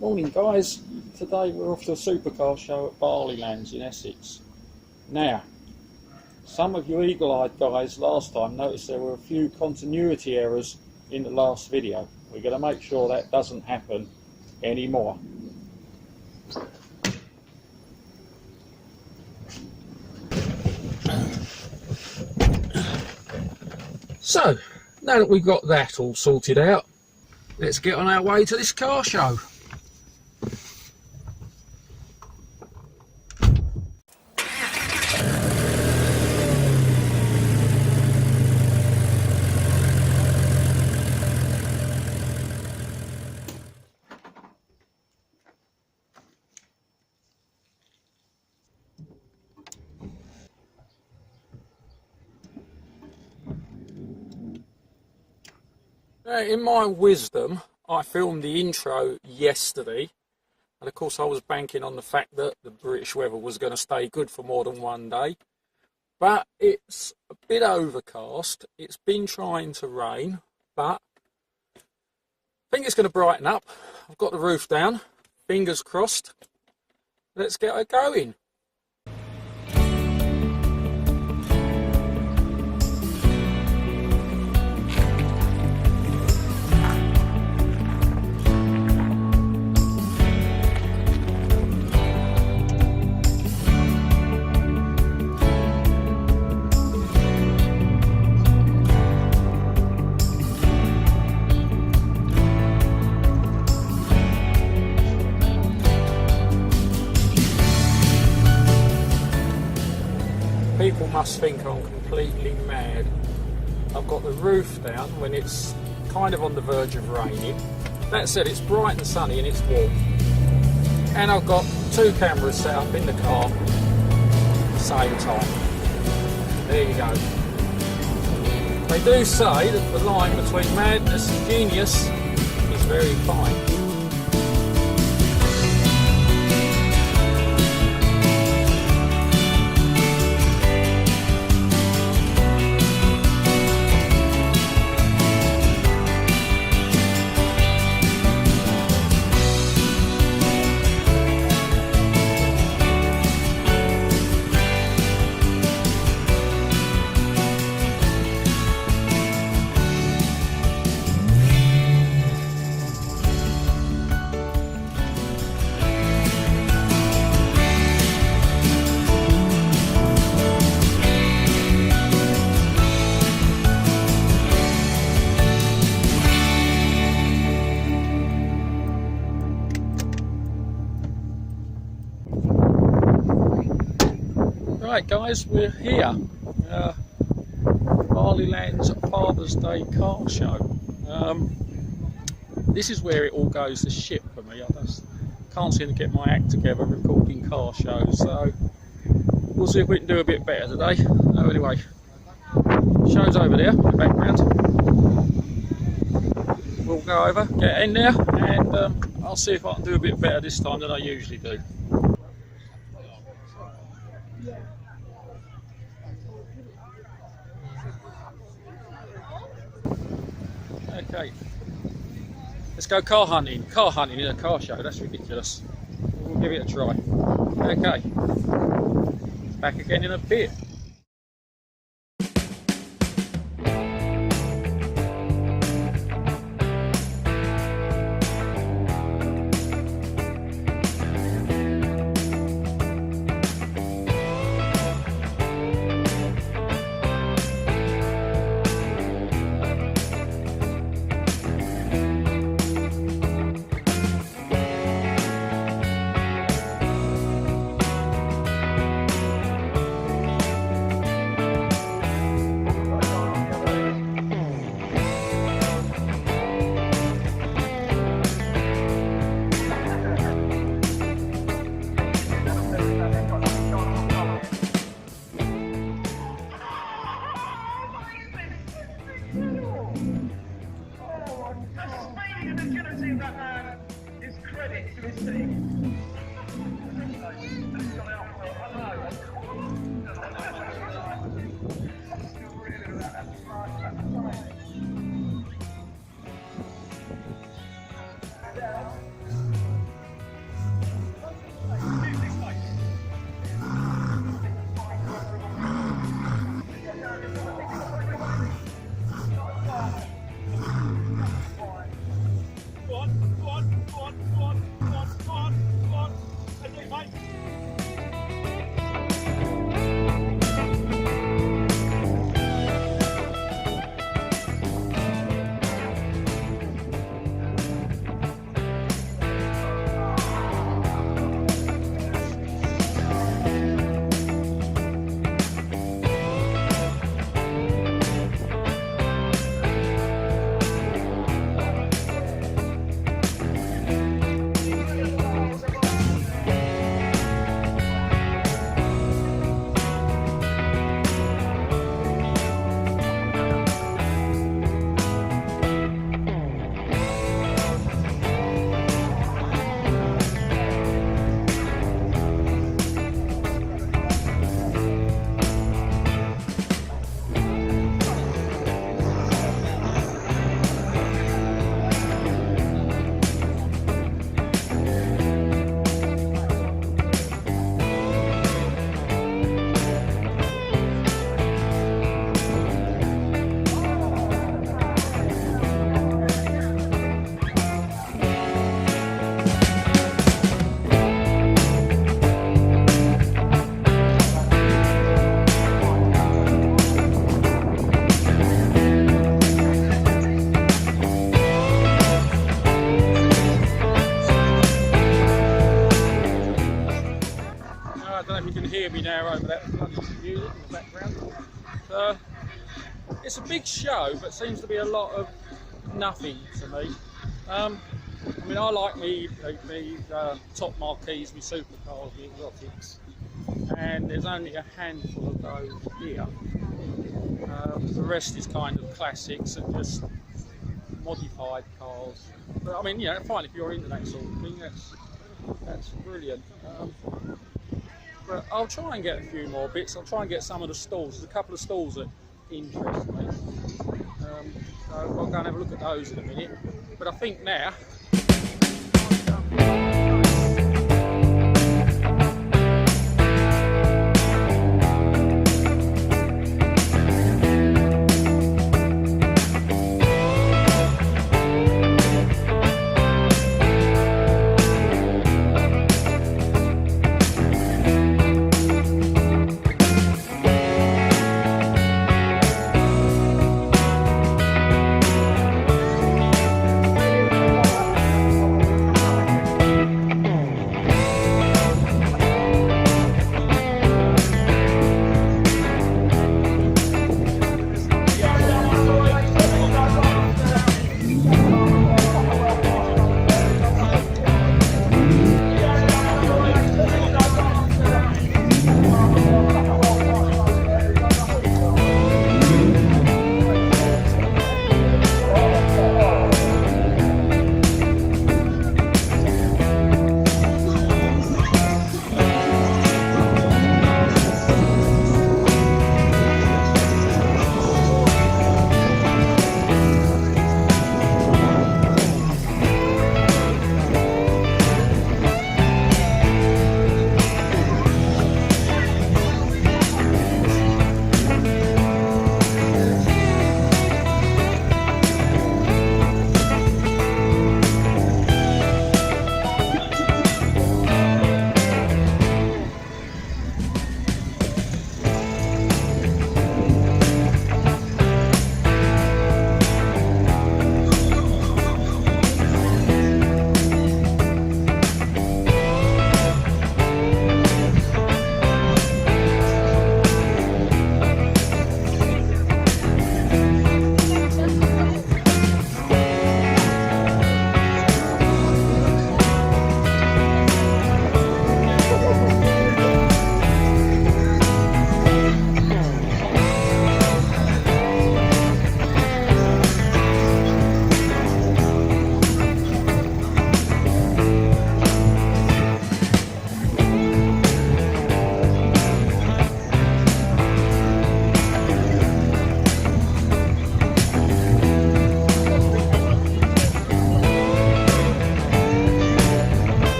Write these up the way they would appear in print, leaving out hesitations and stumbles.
Morning guys, today we're off to a supercar show at Barleylands in Essex. Now, some of you eagle-eyed guys last time noticed there were a few continuity errors in the last video. We're going to make sure that doesn't happen anymore. So, now that we've got that all sorted out, let's get on our way to this car show. In my wisdom, I filmed the intro yesterday, and of course I was banking on the fact that the British weather was going to stay good for more than one day, but it's a bit overcast. It's been trying to rain, but I think it's going to brighten up. I've got the roof down, fingers crossed. Let's get it going. People must think I'm completely mad. I've got the roof down when it's kind of on the verge of raining. That said, it's bright and sunny and it's warm. And I've got two cameras set up in the car at the same time. There you go. They do say that the line between madness and genius is very fine. Right guys, we're here, Barleylands Father's Day car show. This is where it all goes to shit for me. I just can't seem to get my act together recording car shows, so we'll see if we can do a bit better today. Anyway, show's over there in the background. We'll go over, get in there, and I'll see if I can do a bit better this time than I usually do. Okay, let's go car hunting. Car hunting in a car show, that's ridiculous. We'll give it a try. Okay, back again in a bit. now over that bloody music in the background. So it's a big show, but seems to be a lot of nothing to me. I mean, I like me top marquees, me supercars, me exotics, and there's only a handful of those here. The rest is kind of classics and just modified cars. But I mean, you know, fine if you're into that sort of thing. That's brilliant. But I'll try and get a few more bits. I'll try and get some of the stalls. There's a couple of stalls that interest me. So I'll go and have a look at those in a minute. But I think now.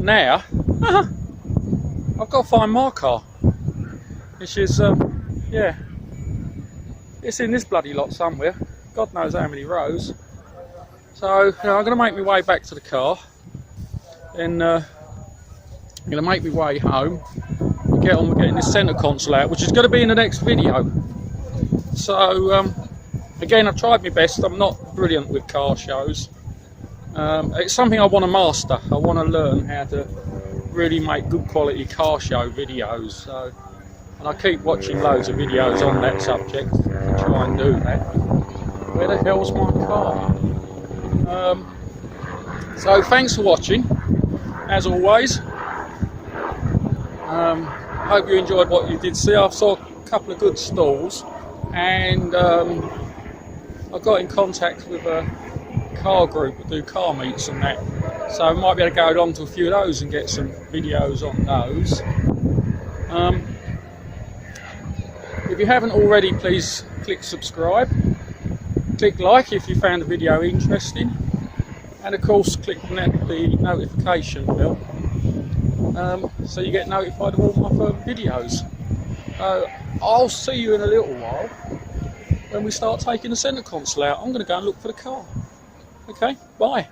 now I've got to find my car, which is yeah, It's in this bloody lot somewhere. God knows how many rows. So I'm going to make my way back to the car. Then I'm going to make my way home. Get on with getting this centre console out, which is going to be in the next video. So again, I've tried my best. I'm not brilliant with car shows. It's something I want to master. I want to learn how to really make good quality car show videos. So, and I keep watching loads of videos on that subject to try and do that. Where the hell's my car? So thanks for watching, as always. I hope you enjoyed what you did see. I saw a couple of good stalls, and I got in contact with a car group that do car meets and that, so I might be able to go along to a few of those and get some videos on those. If you haven't already, please click subscribe, click like if you found the video interesting, and of course click the notification bell so you get notified of all my further videos. I'll see you in a little while when we start taking the centre console out. I'm going to go and look for the car. Okay, bye.